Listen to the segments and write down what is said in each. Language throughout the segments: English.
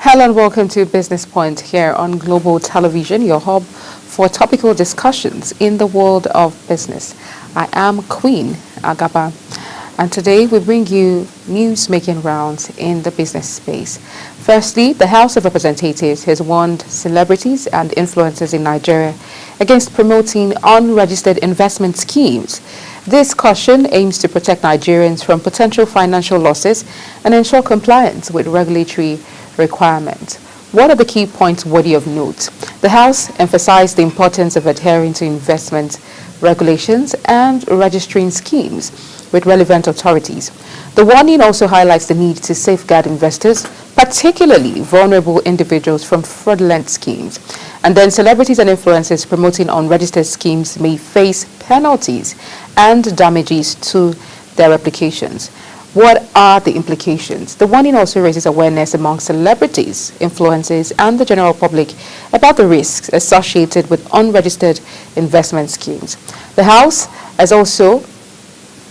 Hello and welcome to Business Point here on Global Television, your hub for topical discussions in the world of business. I am Queen Agaba, and today we bring you news making rounds in the business space. Firstly, the House of Representatives has warned celebrities and influencers in Nigeria against promoting unregistered investment schemes. This caution aims to protect Nigerians from potential financial losses and ensure compliance with regulatory requirements. What are the key points worthy of note? The House emphasized the importance of adhering to investment regulations and registering schemes with relevant authorities. The warning also highlights the need to safeguard investors, particularly vulnerable individuals, from fraudulent schemes. And then celebrities and influencers promoting unregistered schemes may face penalties and damages to their applications. What are the implications? The warning also raises awareness among celebrities, influencers, and the general public about the risks associated with unregistered investment schemes. The House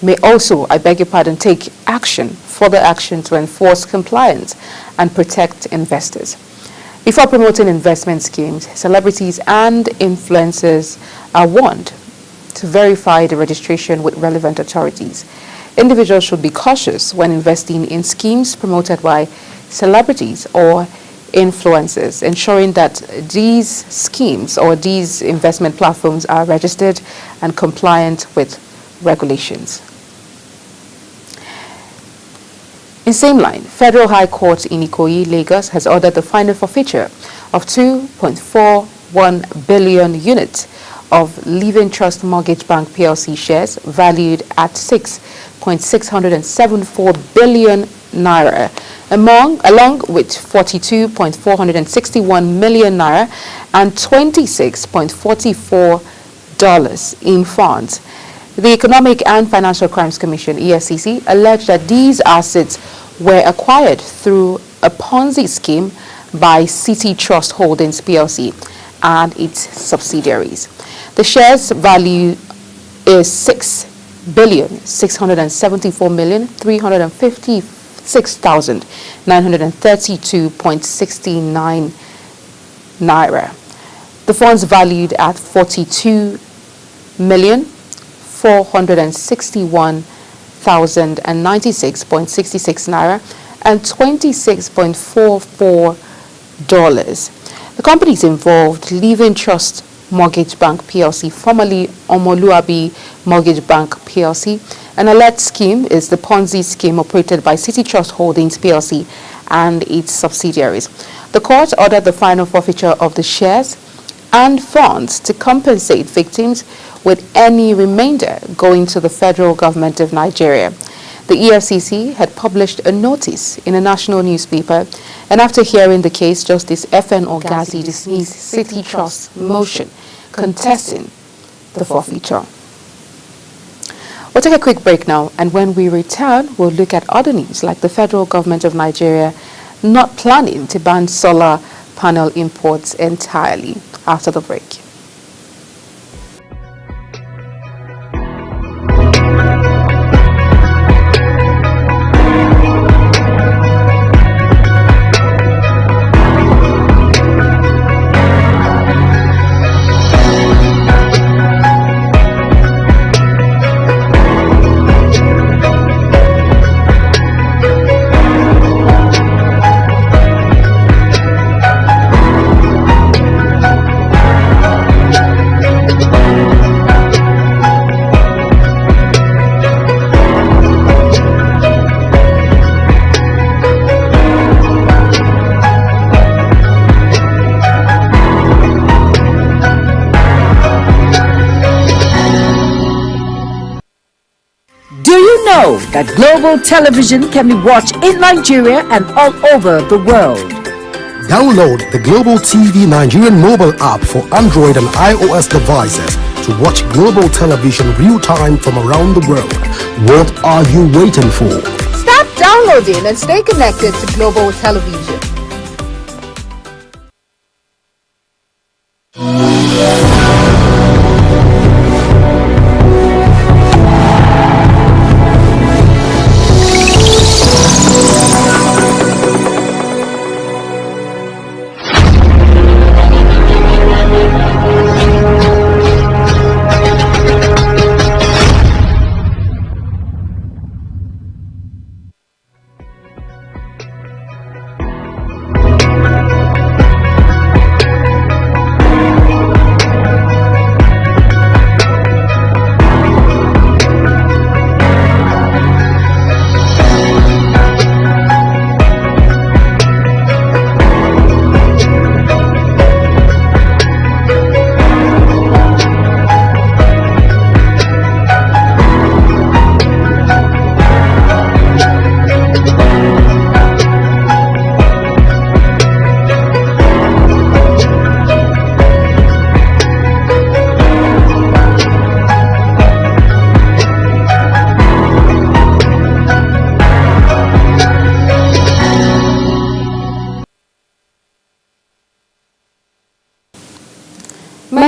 may also, take further action to enforce compliance and protect investors. Before promoting investment schemes, celebrities and influencers are warned to verify the registration with relevant authorities. Individuals should be cautious when investing in schemes promoted by celebrities or influencers, ensuring that these schemes or these investment platforms are registered and compliant with regulations. In same line, Federal High Court in Ikoyi, Lagos, has ordered the final forfeiture of 2.41 billion units of Living Trust Mortgage Bank PLC shares valued at 6.674 billion naira, along with 42.461 million naira and $26.44 in funds. The Economic and Financial Crimes Commission, EFCC, alleged that these assets were acquired through a Ponzi scheme by City Trust Holdings PLC and its subsidiaries. The shares value is 6,674,356,932.69 naira. The funds valued at 42,461,096.66 naira and $26.44. The companies involved: Living Trust Mortgage Bank PLC, formerly Omoluabi Mortgage Bank PLC. An alert scheme is the Ponzi scheme operated by City Trust Holdings PLC and its subsidiaries. The court ordered the final forfeiture of the shares and funds to compensate victims, with any remainder going to the federal government of Nigeria. The EFCC had published a notice in a national newspaper, and after hearing the case, Justice F.N. Ogazi dismissed City Trust's motion contesting the forfeiture. We'll take a quick break now, and when we return, we'll look at other news like the federal government of Nigeria not planning to ban solar panel imports entirely. After the break. That Global Television can be watched in Nigeria and all over the world. Download the Global TV Nigerian mobile app for Android and iOS devices to watch Global Television real-time from around the world. What are you waiting for? Start downloading and stay connected to Global Television.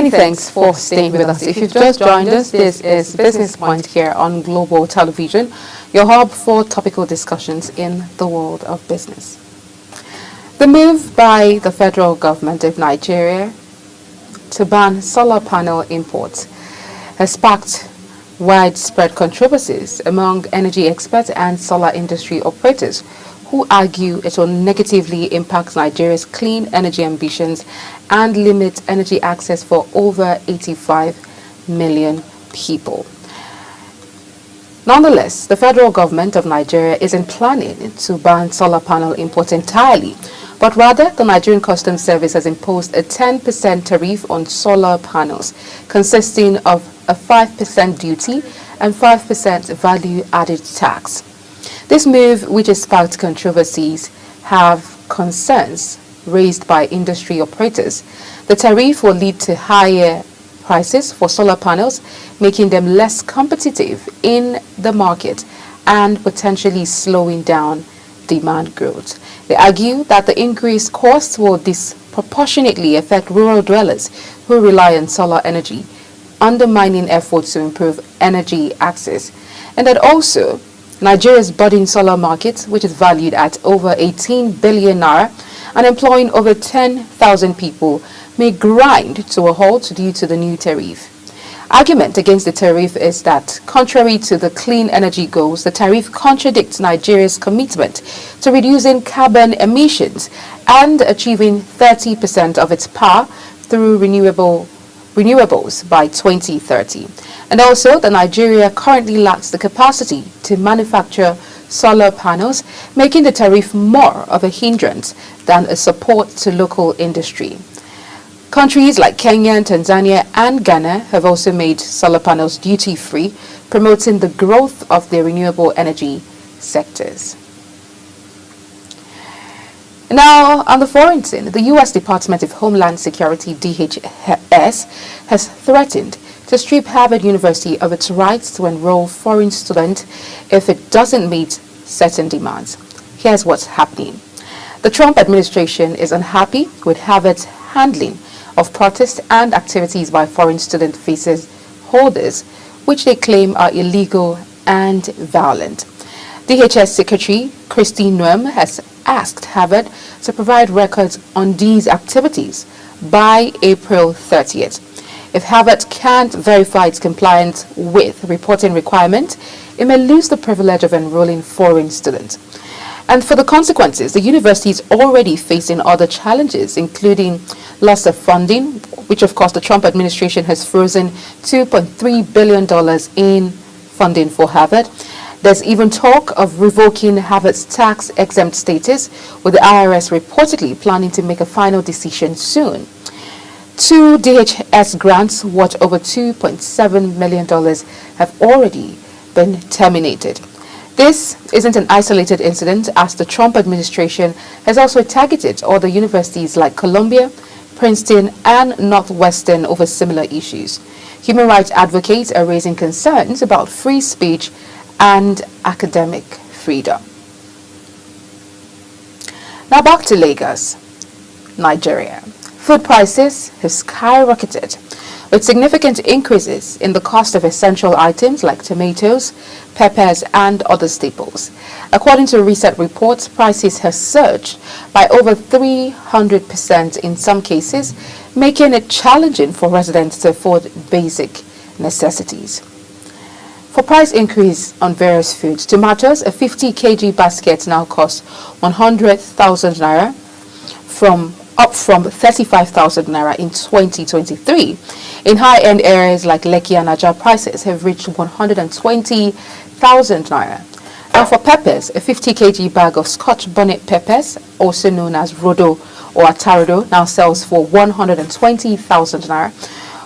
Many thanks for staying with us. If you've just joined us, this is Business Point here on Global Television, your hub for topical discussions in the world of business. The move by the federal government of Nigeria to ban solar panel imports has sparked widespread controversies among energy experts and solar industry operators who argue it will negatively impact Nigeria's clean energy ambitions and limit energy access for over 85 million people. Nonetheless, the federal government of Nigeria isn't planning to ban solar panel imports entirely, but rather the Nigerian Customs Service has imposed a 10% tariff on solar panels, consisting of a 5% duty and 5% value-added tax. This move, which has sparked controversies, have concerns raised by industry operators. The tariff will lead to higher prices for solar panels, making them less competitive in the market and potentially slowing down demand growth. They argue that the increased costs will disproportionately affect rural dwellers who rely on solar energy, undermining efforts to improve energy access, and that also Nigeria's budding solar market, which is valued at over 18 billion naira and employing over 10,000 people, may grind to a halt due to the new tariff. Argument against the tariff is that, contrary to the clean energy goals, the tariff contradicts Nigeria's commitment to reducing carbon emissions and achieving 30% of its power through renewables by 2030. And also that Nigeria currently lacks the capacity to manufacture solar panels, making the tariff more of a hindrance than a support to local industry. Countries like Kenya, Tanzania and Ghana have also made solar panels duty-free, promoting the growth of their renewable energy sectors. Now, on the foreign scene, the U.S. Department of Homeland Security, DHS, has threatened to strip Harvard University of its rights to enroll foreign students if it doesn't meet certain demands. Here's what's happening. The Trump administration is unhappy with Harvard's handling of protests and activities by foreign student visa holders, which they claim are illegal and violent. DHS Secretary Kristi Noem has asked Harvard to provide records on these activities by April 30th. If Harvard can't verify its compliance with reporting requirements, it may lose the privilege of enrolling foreign students. And for the consequences, the university is already facing other challenges, including loss of funding, which of course the Trump administration has frozen $2.3 billion in funding for Harvard. There's even talk of revoking Harvard's tax-exempt status, with the IRS reportedly planning to make a final decision soon. 2 DHS grants worth over $2.7 million have already been terminated. This isn't an isolated incident, as the Trump administration has also targeted other universities like Columbia, Princeton, and Northwestern over similar issues. Human rights advocates are raising concerns about free speech and academic freedom. Now back to Lagos, Nigeria. Food prices have skyrocketed, with significant increases in the cost of essential items like tomatoes, peppers, and other staples. According to a recent report, prices have surged by over 300% in some cases, making it challenging for residents to afford basic necessities. For price increase on various foods, tomatoes, a 50 kg basket now costs 100,000 naira, up from 35,000 naira in 2023. In high-end areas like Lekki and Ajah, prices have reached 120,000 naira. Now for peppers, a 50 kg bag of Scotch bonnet peppers, also known as Rodo or Atarodo, now sells for 120,000 naira,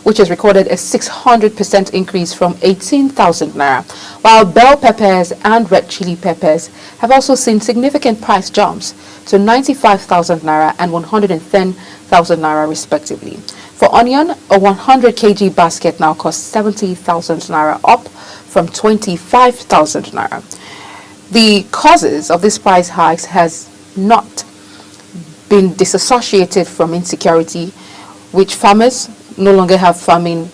which has recorded a 600% increase from 18,000 naira, while bell peppers and red chili peppers have also seen significant price jumps to 95,000 naira and 110,000 naira respectively. For onion, a 100 kg basket now costs 70,000 naira, up from 25,000 naira. The causes of these price hikes has not been disassociated from insecurity, which farmers no longer have farming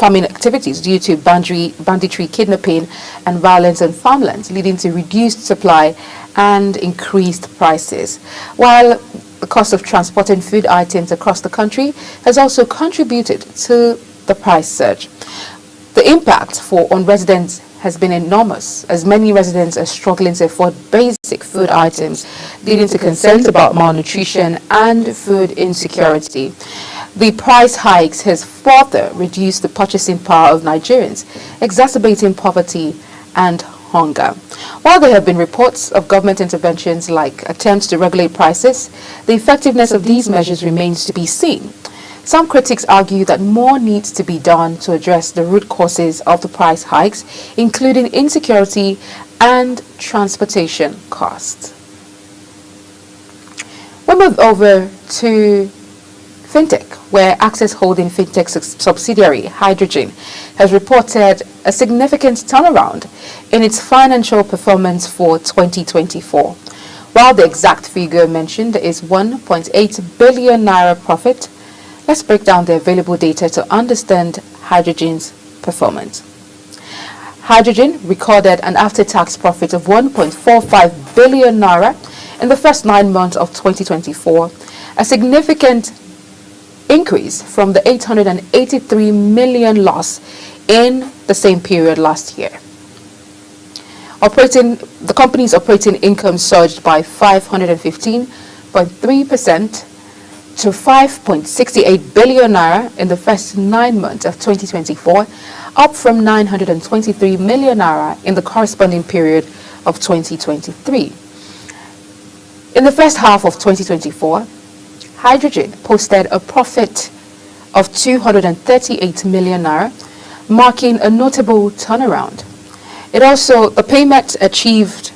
activities due to banditry, kidnapping, and violence on farmlands, leading to reduced supply and increased prices. While the cost of transporting food items across the country has also contributed to the price surge. The impact on residents has been enormous, as many residents are struggling to afford basic food items, leading to concerns about malnutrition and food insecurity. The price hikes has further reduced the purchasing power of Nigerians, exacerbating poverty and hunger. While there have been reports of government interventions like attempts to regulate prices, the effectiveness of these measures remains to be seen. Some critics argue that more needs to be done to address the root causes of the price hikes, including insecurity and transportation costs. We move over to FinTech, where Access Holding FinTech subsidiary Hydrogen has reported a significant turnaround in its financial performance for 2024. While the exact figure mentioned is 1.8 billion naira profit, let's break down the available data to understand Hydrogen's performance. Hydrogen recorded an after-tax profit of 1.45 billion naira in the first 9 months of 2024, a significant increase from the 883 million loss in the same period last year. The company's operating income surged by 515.3% to 5.68 billion naira in the first 9 months of 2024, up from 923 million naira in the corresponding period of 2023. In the first half of 2024, Hydrogen posted a profit of 238 million naira, marking a notable turnaround. The payment achieved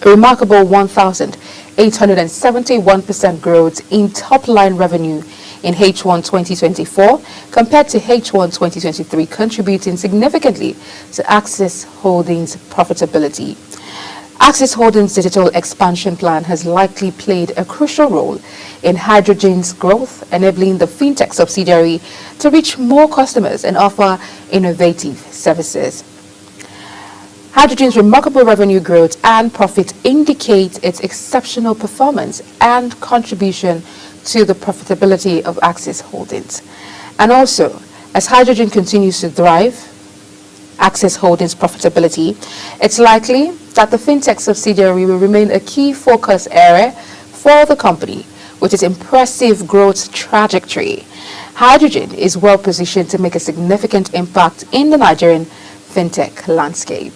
a remarkable 1,871% growth in top-line revenue in H1 2024 compared to H1 2023, contributing significantly to Access Holdings' profitability. Access Holdings' digital expansion plan has likely played a crucial role in Hydrogen's growth, enabling the fintech subsidiary to reach more customers and offer innovative services. Hydrogen's remarkable revenue growth and profit indicate its exceptional performance and contribution to the profitability of Access Holdings. And also, as Hydrogen continues to thrive, Access Holdings' profitability, it's likely that the fintech subsidiary will remain a key focus area for the company, with its impressive growth trajectory. Hydrogen is well positioned to make a significant impact in the Nigerian fintech landscape.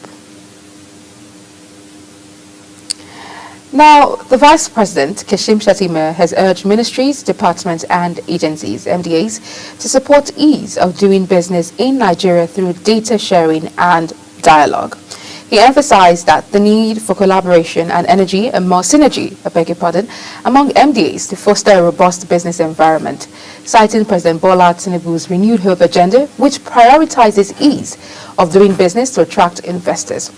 Now, the Vice President, Kashim Shettima, has urged ministries, departments and agencies, MDAs, to support ease of doing business in Nigeria through data sharing and dialogue. He emphasized that the need for collaboration and synergy among MDAs to foster a robust business environment, citing President Bola Tinubu's Renewed Hope agenda, which prioritizes ease of doing business to attract investors.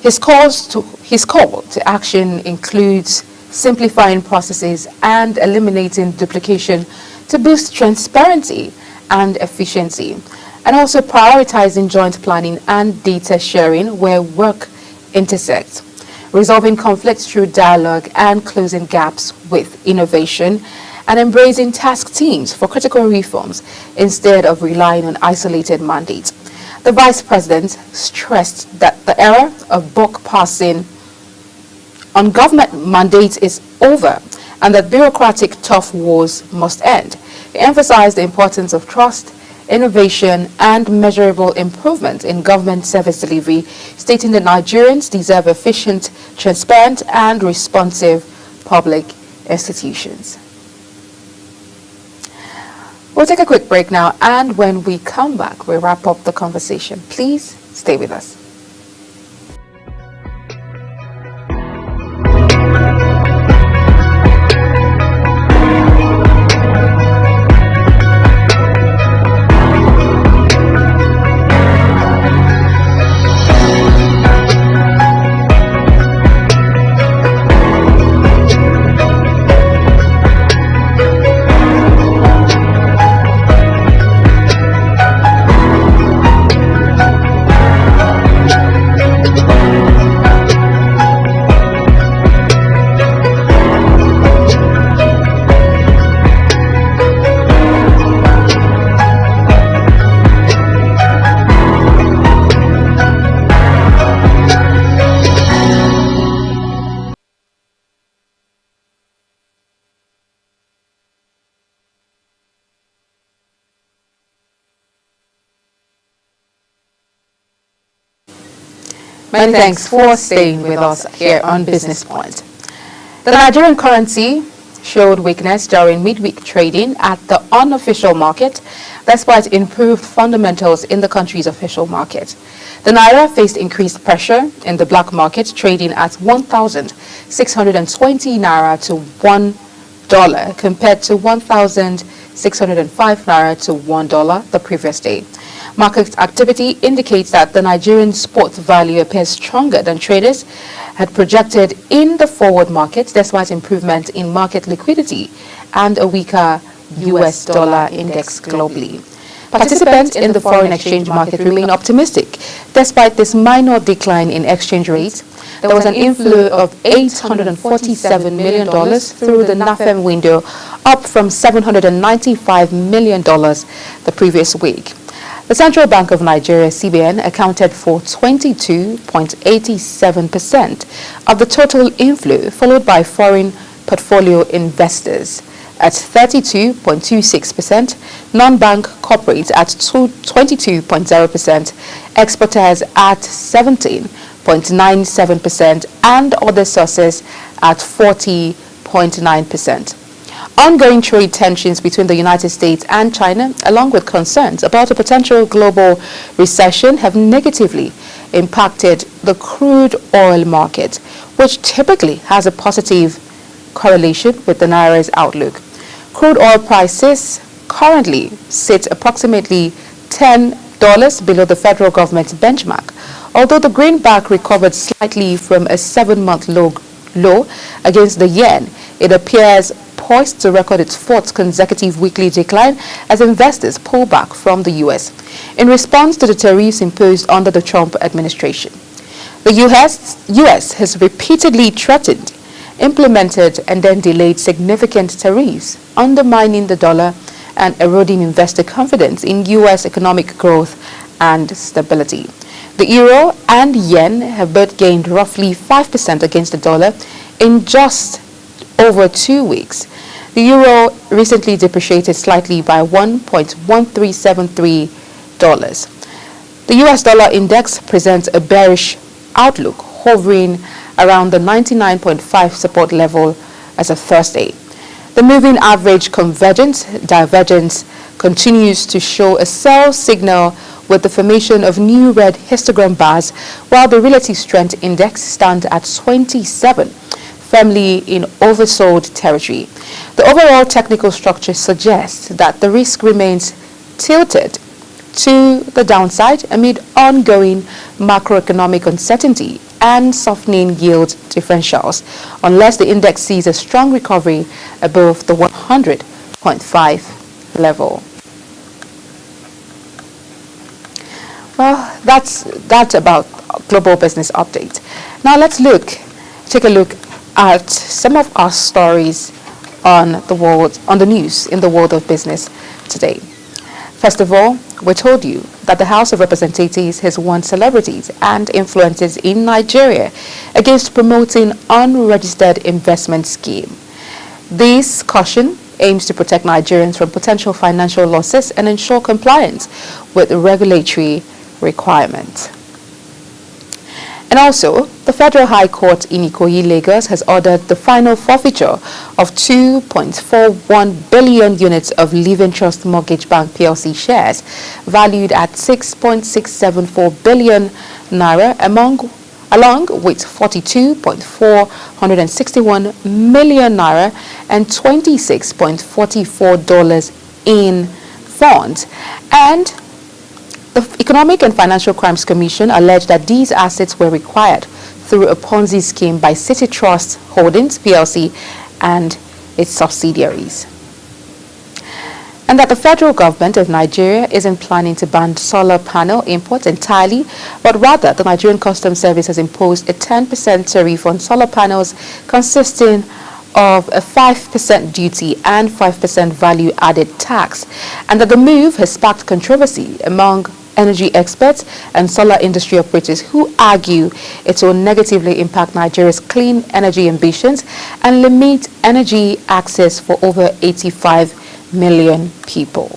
His call to action includes simplifying processes and eliminating duplication to boost transparency and efficiency, and also prioritizing joint planning and data sharing where work intersects, resolving conflicts through dialogue and closing gaps with innovation, and embracing task teams for critical reforms instead of relying on isolated mandates. The Vice President stressed that the era of buck passing on government mandates is over and that bureaucratic tough wars must end. He emphasized the importance of trust, innovation, and measurable improvement in government service delivery, stating that Nigerians deserve efficient, transparent, and responsive public institutions. We'll take a quick break now, and when we come back, we'll wrap up the conversation. Please stay with us. Many thanks for staying with us here on Business Point. The Nigerian currency showed weakness during midweek trading at the unofficial market, despite improved fundamentals in the country's official market. The Naira faced increased pressure in the black market, trading at 1,620 Naira to $1 compared to 1,605 Naira to $1 the previous day. Market activity indicates that the Nigerian spot value appears stronger than traders had projected in the forward market, despite improvement in market liquidity and a weaker US dollar index globally. Participants in the foreign exchange market remain optimistic. Despite this minor decline in exchange rates, there was an inflow of $847 million through the NAFEM window, up from $795 million the previous week. The Central Bank of Nigeria, CBN, accounted for 22.87% of the total inflow, followed by foreign portfolio investors at 32.26%, non-bank corporates at 22.0%, exporters at 17.97%, and other sources at 40.9%. Ongoing trade tensions between the United States and China, along with concerns about a potential global recession, have negatively impacted the crude oil market, which typically has a positive correlation with the Naira's outlook. Crude oil prices currently sit approximately $10 below the federal government's benchmark. Although the greenback recovered slightly from a 7-month low against the yen, it appears poised to record its fourth consecutive weekly decline as investors pull back from the U.S. in response to the tariffs imposed under the Trump administration. The U.S. has repeatedly threatened, implemented, and then delayed significant tariffs, undermining the dollar and eroding investor confidence in U.S. economic growth and stability. The euro and yen have both gained roughly 5% against the dollar in just over 2 weeks. The euro recently depreciated slightly by $1.1373. The US dollar index presents a bearish outlook, hovering around the 99.5 support level as of Thursday. The moving average divergence continues to show a sell signal with the formation of new red histogram bars, while the relative strength index stands at 27, firmly in oversold territory. The overall technical structure suggests that the risk remains tilted to the downside amid ongoing macroeconomic uncertainty and softening yield differentials, unless the index sees a strong recovery above the 100.5 level. Well, that's about global business update. Now let's take a look at some of our stories on the news in the world of business today. First of all, we told you that the House of Representatives has warned celebrities and influencers in Nigeria against promoting unregistered investment scheme. This caution aims to protect Nigerians from potential financial losses and ensure compliance with regulatory requirements. And also, the Federal High Court in Ikoyi, Lagos, has ordered the final forfeiture of 2.41 billion units of Living Trust Mortgage Bank PLC shares, valued at 6.674 billion naira, along with 42.461 million naira and $26.44 in funds. And the Economic and Financial Crimes Commission alleged that these assets were acquired through a Ponzi scheme by City Trust Holdings PLC and its subsidiaries. And that the federal government of Nigeria isn't planning to ban solar panel imports entirely, but rather the Nigerian Customs Service has imposed a 10% tariff on solar panels, consisting of a 5% duty and 5% value-added tax, and that the move has sparked controversy among energy experts and solar industry operators who argue it will negatively impact Nigeria's clean energy ambitions and limit energy access for over 85 million people.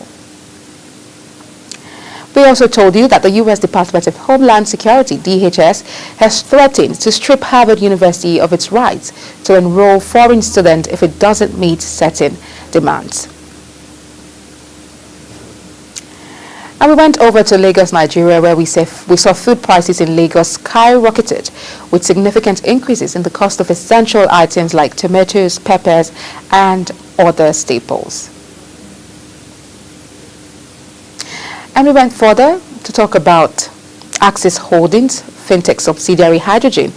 We also told you that the U.S. Department of Homeland Security, DHS, has threatened to strip Harvard University of its rights to enroll foreign students if it doesn't meet certain demands. And we went over to Lagos, Nigeria, where we saw food prices in Lagos skyrocketed, with significant increases in the cost of essential items like tomatoes, peppers, and other staples. And we went further to talk about Axis Holdings, fintech subsidiary Hydrogen,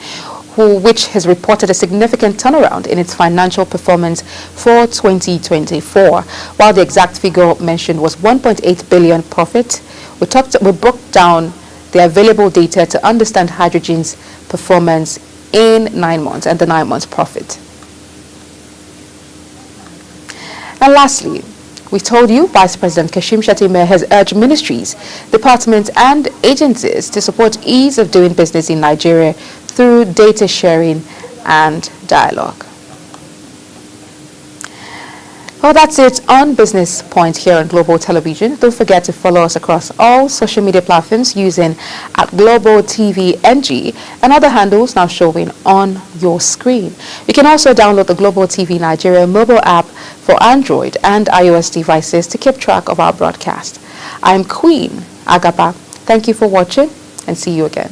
which has reported a significant turnaround in its financial performance for 2024. While the exact figure mentioned was 1.8 billion profit, we broke down the available data to understand Hydrogen's performance in 9 months and the 9 months profit. And lastly, we told you Vice President Kashim Shettima has urged ministries, departments and agencies to support ease of doing business in Nigeria through data sharing and dialogue. Well, that's it on Business Point here on Global Television. Don't forget to follow us across all social media platforms using @GlobalTVNG and other handles now showing on your screen. You can also download the Global TV Nigeria mobile app for Android and iOS devices to keep track of our broadcast. I'm Queen Agaba. Thank you for watching and see you again.